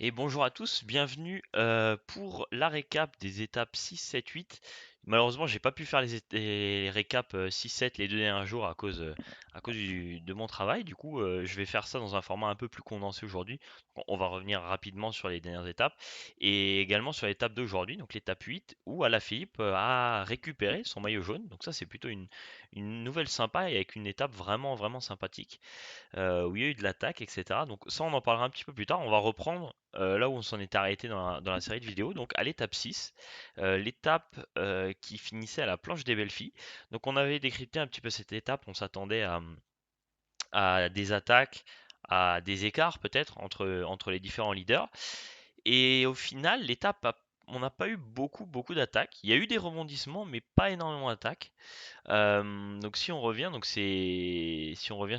Et bonjour à tous, bienvenue pour la récap des étapes 6, 7, 8. Malheureusement, j'ai pas pu faire les récaps 6, 7 les 2 derniers jours à cause de mon travail. Du coup, je vais faire ça dans un format un peu plus condensé aujourd'hui. On va revenir rapidement sur les dernières étapes et également sur l'étape d'aujourd'hui, donc l'étape 8, où Alaphilippe a récupéré son maillot jaune. Donc ça, c'est plutôt une nouvelle sympa et avec une étape vraiment, vraiment sympathique où il y a eu de l'attaque, etc. Donc ça, on en parlera un petit peu plus tard. On va reprendre là où on s'en était arrêté dans la série de vidéos, donc à l'étape 6, l'étape qui finissait à la planche des belles filles. Donc on avait décrypté un petit peu cette étape, on s'attendait à des attaques, à des écarts peut-être entre les différents leaders. Et au final, on n'a pas eu beaucoup d'attaques. Il y a eu des rebondissements, mais pas énormément d'attaques. Donc si on revient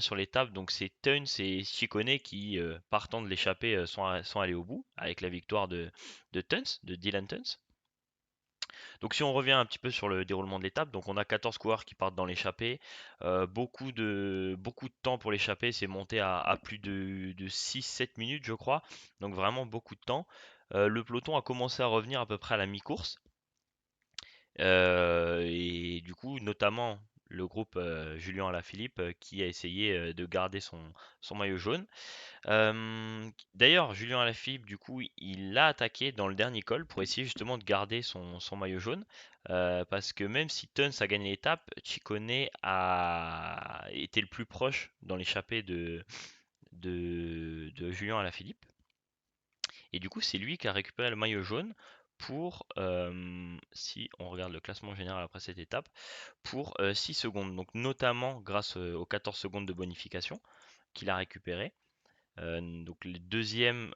sur l'étape, donc c'est Tuns et Chicone qui, partant de l'échappée, sont allés au bout avec la victoire de Dylan Tuns. Donc si on revient un petit peu sur le déroulement de l'étape, donc on a 14 coureurs qui partent dans l'échappée, beaucoup de temps pour l'échappée, c'est monté à plus de 6-7 minutes je crois, donc vraiment beaucoup de temps. Le peloton a commencé à revenir à peu près à la mi-course. Et du coup, notamment le groupe Julien Alaphilippe qui a essayé de garder son maillot jaune. D'ailleurs, Julien Alaphilippe, du coup, il l'a attaqué dans le dernier col pour essayer justement de garder son maillot jaune. Parce que même si Tuns a gagné l'étape, Ciccone a été le plus proche dans l'échappée de Julien Alaphilippe. Et du coup, c'est lui qui a récupéré le maillot jaune pour, si on regarde le classement général après cette étape, pour 6 secondes. Donc notamment grâce aux 14 secondes de bonification qu'il a récupéré. Donc le deuxième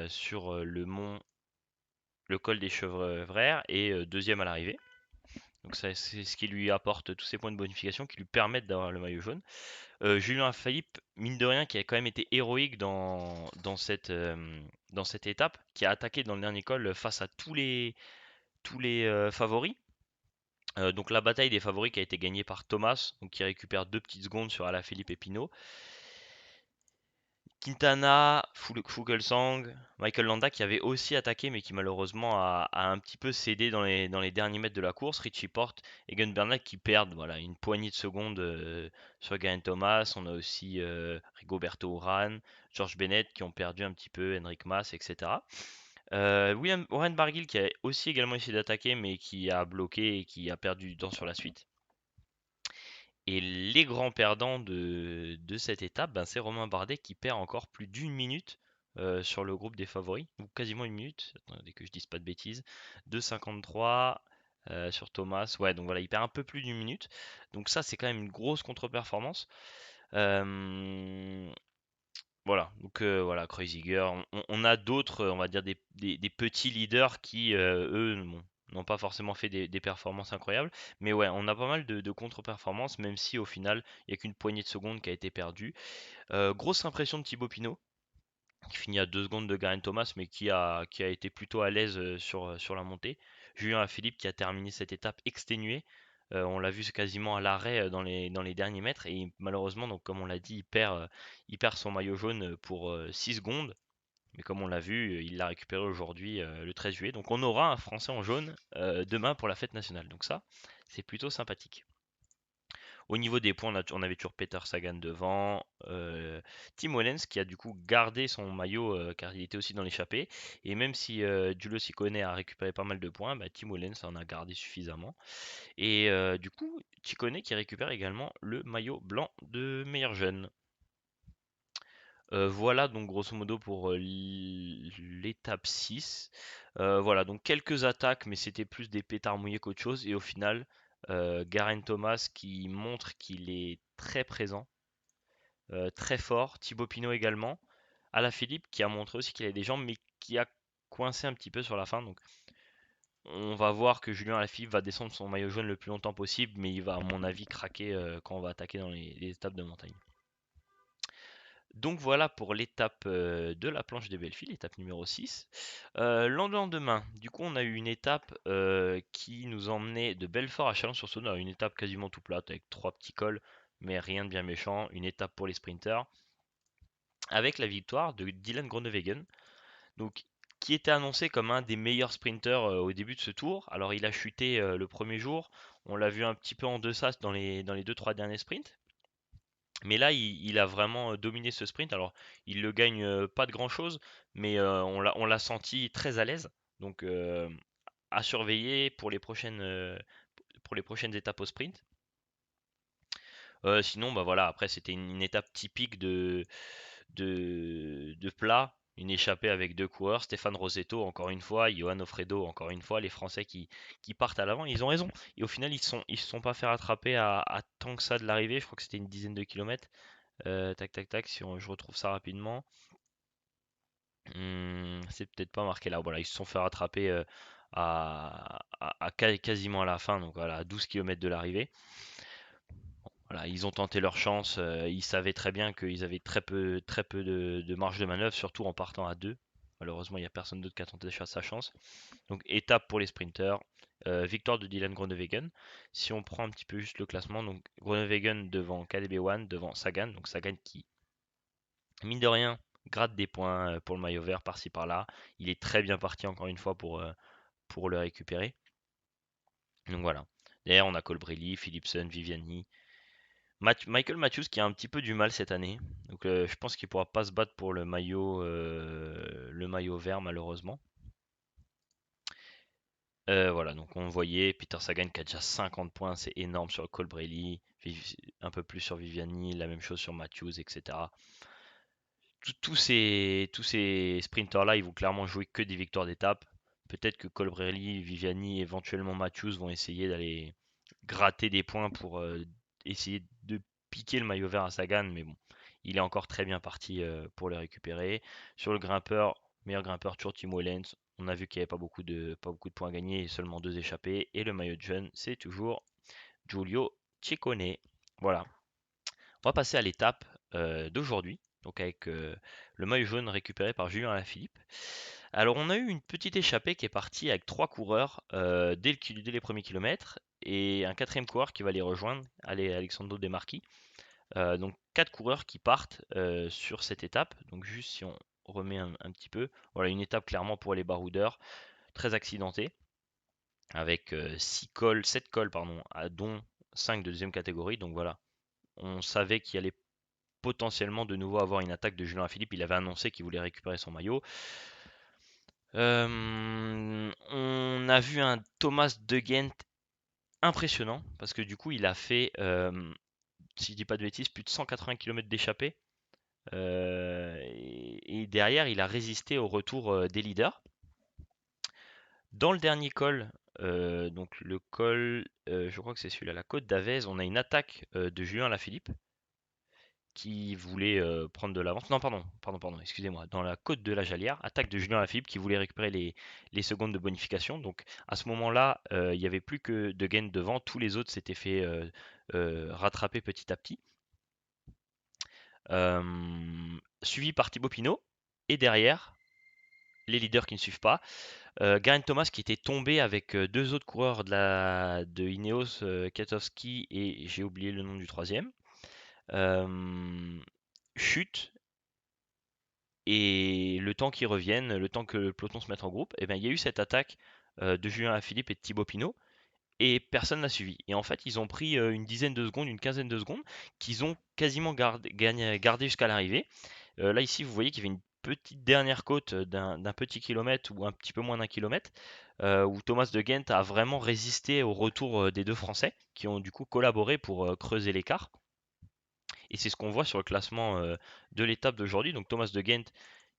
sur le col des Chevreères et deuxième à l'arrivée. Donc ça, c'est ce qui lui apporte tous ces points de bonification qui lui permettent d'avoir le maillot jaune. Julien Alaphilippe, mine de rien, qui a quand même été héroïque dans cette étape, qui a attaqué dans le dernier col face à tous les favoris. Donc la bataille des favoris qui a été gagnée par Thomas, donc qui récupère 2 petites secondes sur Alaphilippe et Pinot. Quintana, Fuglsang, Michael Landa qui avait aussi attaqué mais qui malheureusement a un petit peu cédé dans les derniers mètres de la course. Richie Porte et Gun Bernal qui perdent voilà, une poignée de secondes sur Geraint Thomas. On a aussi Rigoberto Urán, George Bennett qui ont perdu un petit peu, Enric Mas, etc. Warren Barguil qui a aussi également essayé d'attaquer mais qui a bloqué et qui a perdu du temps sur la suite. Et les grands perdants de cette étape, ben, c'est Romain Bardet qui perd encore plus d'une minute sur le groupe des favoris, ou quasiment une minute, attendez que je dise pas de bêtises, 2,53 sur Thomas, ouais, donc voilà, il perd un peu plus d'une minute, donc ça c'est quand même une grosse contre-performance. Euh, voilà, donc voilà, Kreuziger. On a d'autres, on va dire des petits leaders qui, eux, n'ont pas forcément fait des performances incroyables. Mais ouais, on a pas mal de contre-performances, même si au final, il n'y a qu'une poignée de secondes qui a été perdue. Grosse impression de Thibaut Pinot, qui finit à 2 secondes de Geraint Thomas, mais qui a été plutôt à l'aise sur la montée. Julien Philippe qui a terminé cette étape exténué. On l'a vu quasiment à l'arrêt dans les derniers mètres et malheureusement, donc comme on l'a dit, il perd son maillot jaune pour 6 secondes. Mais comme on l'a vu, il l'a récupéré aujourd'hui, le 13 juillet. Donc on aura un Français en jaune demain pour la fête nationale. Donc ça, c'est plutôt sympathique. Au niveau des points, on avait toujours Peter Sagan devant, Tim Wellens qui a du coup gardé son maillot car il était aussi dans l'échappée. Et même si Giulio Ciccone a récupéré pas mal de points, bah, Tim Wellens en a gardé suffisamment. Et du coup, Ciccone qui récupère également le maillot blanc de meilleur jeune. Voilà donc grosso modo pour l'étape 6. Voilà donc quelques attaques mais c'était plus des pétards mouillés qu'autre chose et au final Geraint Thomas qui montre qu'il est très présent, très fort, Thibaut Pinot également, Alaphilippe qui a montré aussi qu'il avait des jambes mais qui a coincé un petit peu sur la fin donc on va voir que Julien Alaphilippe va descendre son maillot jaune le plus longtemps possible mais il va à mon avis craquer quand on va attaquer dans les étapes de montagne. Donc voilà pour l'étape de la planche des Belleville, l'étape numéro 6. Le lendemain, du coup, on a eu une étape qui nous emmenait de Belfort à Chalon-sur-Saône. Une étape quasiment tout plate avec 3 petits cols, mais rien de bien méchant. Une étape pour les sprinters avec la victoire de Dylan Groenewegen. donc qui était annoncé comme un des meilleurs sprinters au début de ce tour. Alors il a chuté le premier jour, on l'a vu un petit peu en deçà dans les 2-3 derniers sprints. Mais là, il a vraiment dominé ce sprint. Alors, il le gagne pas de grand-chose, mais on l'a senti très à l'aise. Donc, à surveiller pour les prochaines étapes au sprint. Sinon, bah voilà, après, c'était une étape typique de plat. Une échappée avec deux coureurs, Stéphane Rosetto encore une fois, Johan Ofredo encore une fois, les Français qui partent à l'avant, ils ont raison. Et au final, ils se sont pas fait rattraper à tant que ça de l'arrivée, je crois que c'était une dizaine de kilomètres. Tac tac tac, si je retrouve ça rapidement. C'est peut-être pas marqué là. Voilà, ils se sont fait rattraper quasiment à la fin, donc voilà, à 12 km de l'arrivée. Voilà, ils ont tenté leur chance. Ils savaient très bien qu'ils avaient très peu de marge de manœuvre, surtout en partant à deux. Malheureusement, il n'y a personne d'autre qui a tenté sa chance. Donc, étape pour les sprinters. Victoire de Dylan Groenewegen. Si on prend un petit peu juste le classement, donc Groenewegen devant KDB One, devant Sagan. Donc Sagan qui, mine de rien, gratte des points pour le maillot vert par-ci par-là. Il est très bien parti encore une fois pour le récupérer. Donc voilà. Derrière, on a Colbrelli, Philipsen, Viviani. Michael Matthews qui a un petit peu du mal cette année. Donc je pense qu'il pourra pas se battre pour le maillot vert malheureusement. Voilà, donc on voyait Peter Sagan qui a déjà 50 points, c'est énorme sur Colbrelli, un peu plus sur Viviani, la même chose sur Matthews, etc. Tous ces sprinters-là, ils vont clairement jouer que des victoires d'étape. Peut-être que Colbrelli, Viviani, éventuellement Matthews vont essayer d'aller gratter des points pour essayer de piquer le maillot vert à Sagan, mais bon, il est encore très bien parti pour le récupérer. Sur le grimpeur, meilleur grimpeur toujours Timo Lenz. On a vu qu'il n'y avait pas beaucoup de points gagnés et seulement deux échappés. Et le maillot de jeune, c'est toujours Giulio Ciccone. Voilà. On va passer à l'étape d'aujourd'hui, donc avec le maillot jaune récupéré par Julien Alaphilippe. Alors on a eu une petite échappée qui est partie avec trois coureurs dès les premiers kilomètres et un quatrième coureur qui va les rejoindre, Alexandro De Marchi. Donc quatre coureurs qui partent sur cette étape. Donc juste si on remet un petit peu, voilà une étape clairement pour les baroudeurs, très accidentée, avec 7 cols pardon, dont 5 de deuxième catégorie. Donc voilà, on savait qu'il allait potentiellement de nouveau avoir une attaque de Julien Philippe. Il avait annoncé qu'il voulait récupérer son maillot. On a vu un Thomas De Gendt impressionnant parce que du coup il a fait, si je dis pas de bêtises, plus de 180 km d'échappée. Et derrière il a résisté au retour des leaders. Dans le dernier col, donc le col, je crois que c'est celui-là, la côte d'Avez, on a une attaque de Julien Lafilippe qui voulait prendre de l'avance. Non, pardon, excusez-moi. Dans la côte de la Jalière, attaque de Julien Lafilippe qui voulait récupérer les secondes de bonification. Donc à ce moment-là, il n'y avait plus que De Gendt devant. Tous les autres s'étaient fait rattraper petit à petit. Suivi par Thibaut Pinot. Et derrière, les leaders qui ne suivent pas. Geraint Thomas qui était tombé avec deux autres coureurs de Ineos, Katowski et j'ai oublié le nom du troisième. Chute et le temps qu'ils reviennent, le temps que le peloton se mette en groupe, et bien, il y a eu cette attaque de Julien Philippe et de Thibaut Pinot et personne n'a suivi. Et en fait, ils ont pris une dizaine de secondes, une quinzaine de secondes qu'ils ont quasiment gardé jusqu'à l'arrivée. Là, ici, vous voyez qu'il y avait une petite dernière côte d'un petit kilomètre ou un petit peu moins d'un kilomètre où Thomas de Gendt a vraiment résisté au retour des deux Français qui ont du coup collaboré pour creuser l'écart. Et c'est ce qu'on voit sur le classement de l'étape d'aujourd'hui. Donc Thomas de Gendt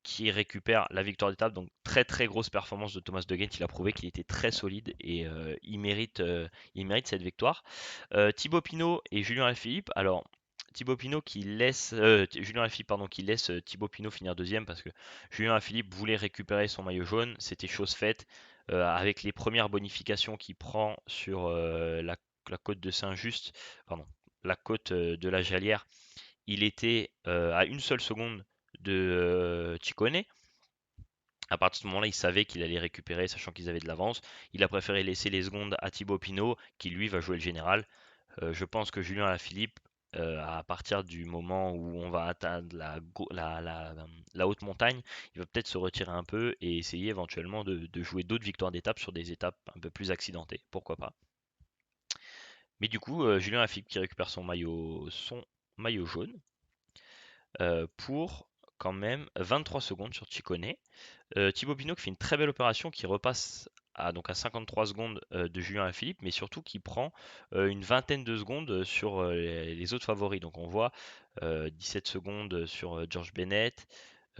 qui récupère la victoire d'étape. Donc très très grosse performance de Thomas de Gendt. Il a prouvé qu'il était très solide et il mérite cette victoire. Thibaut Pinot et Julien Alaphilippe. Alors Thibaut Pinot qui laisse Julien Alaphilippe pardon qui laisse Thibaut Pinot finir deuxième parce que Julien Alaphilippe voulait récupérer son maillot jaune. C'était chose faite avec les premières bonifications qu'il prend sur la côte de Saint-Just, pardon, la côte de la Jalière. Il était à une seule seconde de Ciccone. À partir de ce moment-là, il savait qu'il allait récupérer, sachant qu'ils avaient de l'avance. Il a préféré laisser les secondes à Thibaut Pinot, qui lui va jouer le général. Je pense que Julien Alaphilippe à partir du moment où on va atteindre la haute montagne, il va peut-être se retirer un peu et essayer éventuellement de jouer d'autres victoires d'étape sur des étapes un peu plus accidentées. Pourquoi pas? Mais du coup, Julien Lafilippe qui récupère son maillot jaune pour quand même 23 secondes sur Ciccone. Thibaut Pinot qui fait une très belle opération, qui repasse donc à 53 secondes de Julien Alaphilippe, mais surtout qui prend une vingtaine de secondes sur les autres favoris. Donc on voit 17 secondes sur George Bennett,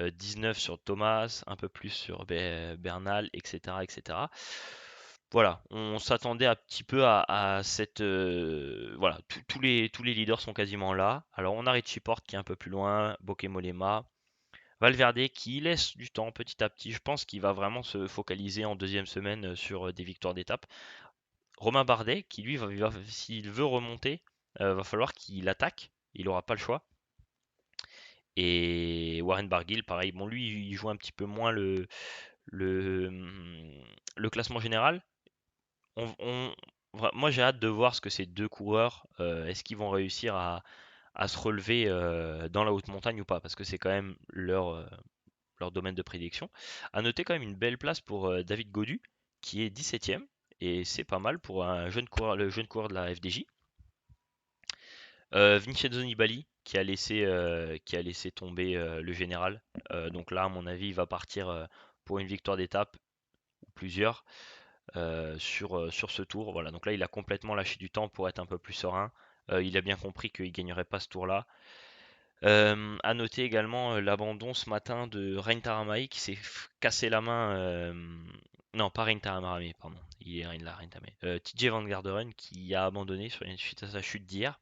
19 sur Thomas, un peu plus sur Bernal, etc., etc. Voilà, on s'attendait un petit peu à cette voilà, tous les leaders sont quasiment là. Alors on a Richie Porte qui est un peu plus loin, Bokemolema, Valverde qui laisse du temps petit à petit. Je pense qu'il va vraiment se focaliser en deuxième semaine sur des victoires d'étape. Romain Bardet qui lui, s'il veut remonter, va falloir qu'il attaque. Il n'aura pas le choix. Et Warren Barguil, pareil. Bon, lui, il joue un petit peu moins le, le classement général. Moi, j'ai hâte de voir ce que ces deux coureurs, est-ce qu'ils vont réussir à se relever dans la haute montagne ou pas, parce que c'est quand même leur domaine de prédilection. À noter quand même une belle place pour David Gaudu, qui est 17ème, et c'est pas mal pour le jeune coureur de la FDJ. Vincenzo Nibali, qui a laissé tomber le général. Donc là, à mon avis, il va partir pour une victoire d'étape, ou plusieurs, sur ce tour. Voilà, donc là, il a complètement lâché du temps pour être un peu plus serein. Il a bien compris qu'il ne gagnerait pas ce tour-là. À noter également l'abandon ce matin de Rein Taramai qui s'est cassé la main. Non, pas Rein Taramai, pardon. Il est là, Rein Taramai. TJ Van Garderen qui a abandonné suite à sa chute d'hier.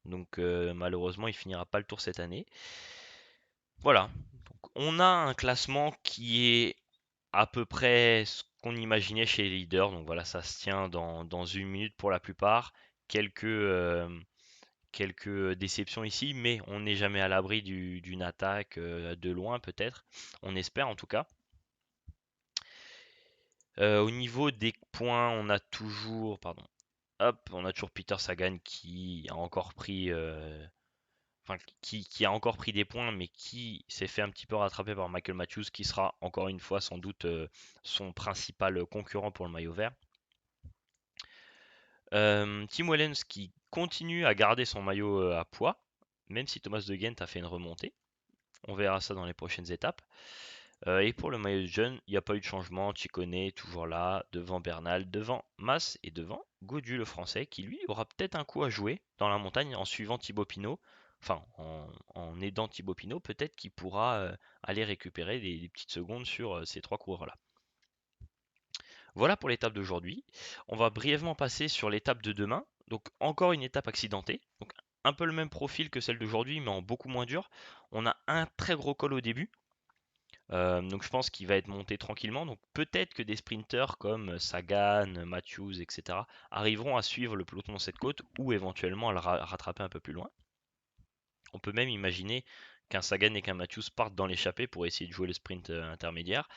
Donc malheureusement, il finira pas le tour cette année. Voilà. Donc, on a un classement qui est à peu près ce qu'on imaginait chez les leaders. Donc voilà, ça se tient dans une minute pour la plupart. Quelques déceptions ici, mais on n'est jamais à l'abri d'une attaque de loin peut-être. On espère en tout cas. Au niveau des points, on a toujours Peter Sagan qui a encore pris, enfin, qui a encore pris des points, mais qui s'est fait un petit peu rattraper par Michael Matthews, qui sera encore une fois sans doute son principal concurrent pour le maillot vert. Tim Wellens qui continue à garder son maillot à poids, même si Thomas de Gendt a fait une remontée. On verra ça dans les prochaines étapes. Et pour le maillot de jeune, il n'y a pas eu de changement. Ciccone est toujours là, devant Bernal, devant Mas et devant Gaudu le français, qui lui aura peut-être un coup à jouer dans la montagne en suivant Thibaut Pinot. Enfin, en aidant Thibaut Pinot, peut-être qu'il pourra aller récupérer des petites secondes sur ces trois coureurs-là. Voilà pour l'étape d'aujourd'hui. On va brièvement passer sur l'étape de demain. Donc encore une étape accidentée. Donc un peu le même profil que celle d'aujourd'hui, mais en beaucoup moins dur. On a un très gros col au début. Donc je pense qu'il va être monté tranquillement. Donc peut-être que des sprinters comme Sagan, Matthews, etc. arriveront à suivre le peloton dans cette côte ou éventuellement à le rattraper un peu plus loin. On peut même imaginer qu'un Sagan et qu'un Matthews partent dans l'échappée pour essayer de jouer le sprint intermédiaire,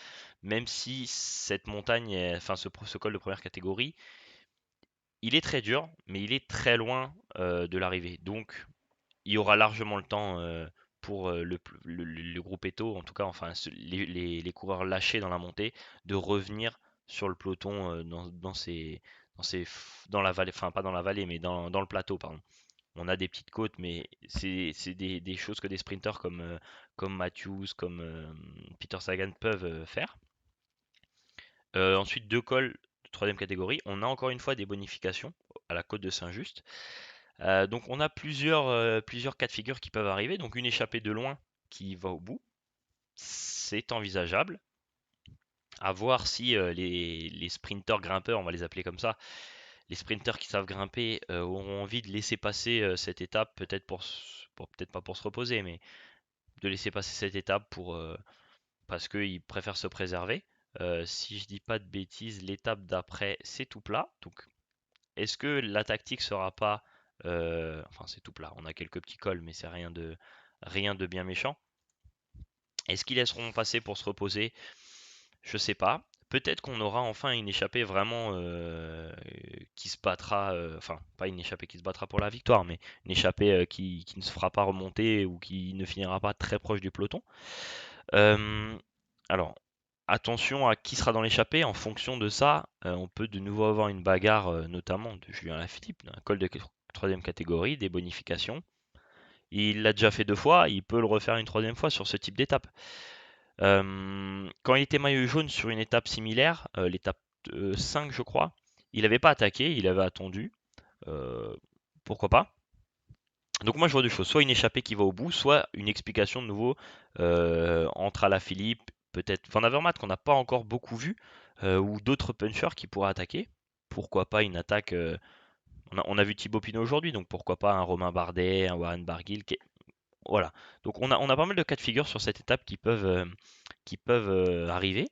même si cette montagne, enfin ce col de première catégorie, il est très dur, mais il est très loin de l'arrivée. Donc il y aura largement le temps pour le groupe Eto, en tout cas, enfin les coureurs lâchés dans la montée, de revenir sur le peloton dans la vallée, enfin pas dans la vallée, mais dans le plateau, pardon. On a des petites côtes, mais c'est des choses que des sprinters comme Matthews, comme Peter Sagan peuvent faire. Ensuite, deux cols de troisième catégorie. On a encore une fois des bonifications à la côte de Saint-Just. Donc on a plusieurs cas de figure qui peuvent arriver. Donc une échappée de loin qui va au bout, c'est envisageable. À voir si les sprinteurs grimpeurs, on va les appeler comme ça, les sprinteurs qui savent grimper auront envie de laisser passer cette étape, peut-être peut-être pas pour se reposer, mais de laisser passer cette étape parce qu'ils préfèrent se préserver. Si je dis pas de bêtises, l'étape d'après c'est tout plat. Donc est-ce que la tactique sera pas, enfin c'est tout plat, on a quelques petits cols, mais c'est rien de bien méchant. Est-ce qu'ils laisseront passer pour se reposer? Je sais pas. peut-être qu'on aura enfin une échappée vraiment qui se battra, enfin pas une échappée qui se battra pour la victoire, mais une échappée qui ne se fera pas remonter ou qui ne finira pas très proche du peloton. Euh, alors, attention à qui sera dans l'échappée. En fonction de ça, on peut de nouveau avoir une bagarre, notamment de Julien Lafilippe, un col de troisième catégorie, des bonifications. Il l'a déjà fait deux fois, il peut le refaire une troisième fois sur ce type d'étape. Quand il était maillot jaune sur une étape similaire, l'étape 5 je crois, il n'avait pas attaqué, il avait attendu. Euh, Pourquoi pas? Donc moi je vois deux choses, soit une échappée qui va au bout, soit une explication de nouveau entre Alaphilippe, peut-être Van Avermaet qu'on n'a pas encore beaucoup vu, ou d'autres punchers qui pourraient attaquer. Pourquoi pas une attaque, on a vu Thibaut Pinot aujourd'hui, donc pourquoi pas un Romain Bardet, un Warren Barguil, voilà. Donc on a pas mal de cas de figure sur cette étape qui peuvent arriver.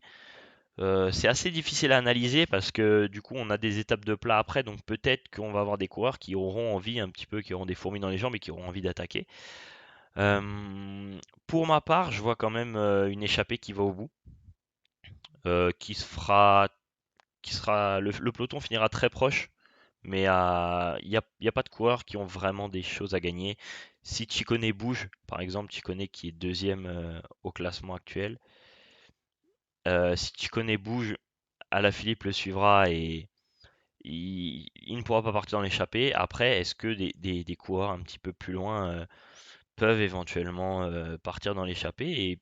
C'est assez difficile à analyser parce que du coup on a des étapes de plat après, donc peut-être qu'on va avoir des coureurs qui auront envie un petit peu, qui auront des fourmis dans les jambes et qui auront envie d'attaquer. Pour ma part, je vois quand même une échappée qui va au bout, qui se fera, qui sera, le peloton finira très proche, mais il y a pas de coureurs qui ont vraiment des choses à gagner. Si Ciccone bouge, par exemple, Ciccone qui est deuxième au classement actuel, si Ciccone bouge, Alaphilippe le suivra et il ne pourra pas partir dans l'échappée. Après, est-ce que des coureurs un petit peu plus loin peuvent éventuellement partir dans l'échappée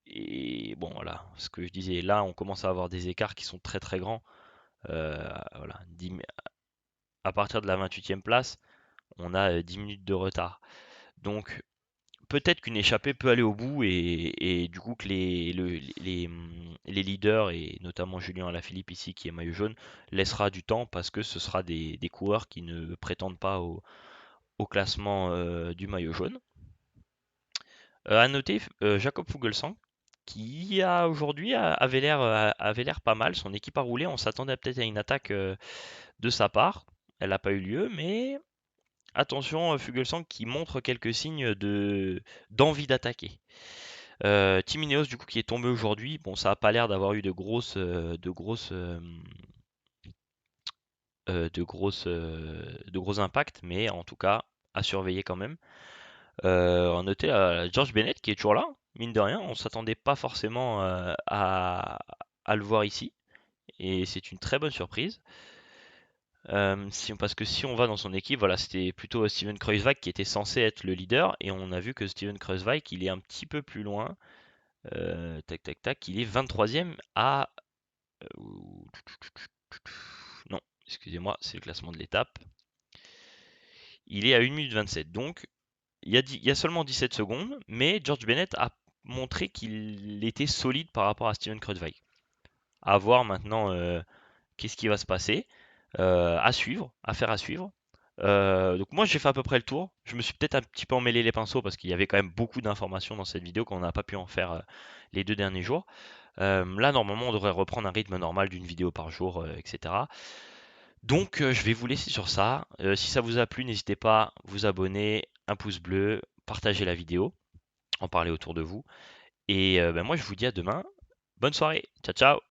et bon, voilà, ce que je disais, là, on commence à avoir des écarts qui sont très très grands. Voilà, à partir de la 28e place, on a 10 minutes de retard. Donc, peut-être qu'une échappée peut aller au bout et du coup que les leaders, et notamment Julien Alaphilippe ici qui est maillot jaune, laissera du temps parce que ce sera des coureurs qui ne prétendent pas au classement du maillot jaune. À noter Jacob Fuglsang qui a aujourd'hui avait l'air pas mal. Son équipe a roulé. On s'attendait peut-être à une attaque de sa part. Elle n'a pas eu lieu, mais attention, Fuglsang qui montre quelques signes d'envie d'attaquer. Team Ineos du coup qui est tombé aujourd'hui. Bon, ça a pas l'air d'avoir eu de gros impacts, mais en tout cas à surveiller quand même. On notait George Bennett qui est toujours là, mine de rien. On s'attendait pas forcément à le voir ici, et c'est une très bonne surprise. Parce que si on va dans son équipe, voilà, c'était plutôt Steven Kruijswijk qui était censé être le leader, et on a vu que Steven Kruijswijk, il est un petit peu plus loin. Tac, tac, tac, il est 23e à... non, excusez-moi, c'est le classement de l'étape. Il est à 1 minute 27, donc il y a seulement 17 secondes, mais George Bennett a montré qu'il était solide par rapport à Steven Kruijswijk. À voir maintenant qu'est-ce qui va se passer. À suivre, affaire à suivre. Donc moi j'ai fait à peu près le tour. Je me suis peut-être un petit peu emmêlé les pinceaux parce qu'il y avait quand même beaucoup d'informations dans cette vidéo qu'on n'a pas pu en faire les 2 derniers jours. Là normalement on devrait reprendre un rythme normal d'une vidéo par jour, etc. Donc je vais vous laisser sur ça. Si ça vous a plu, n'hésitez pas à vous abonner, un pouce bleu, partager la vidéo, en parler autour de vous. Et ben moi je vous dis à demain. Bonne soirée. Ciao ciao.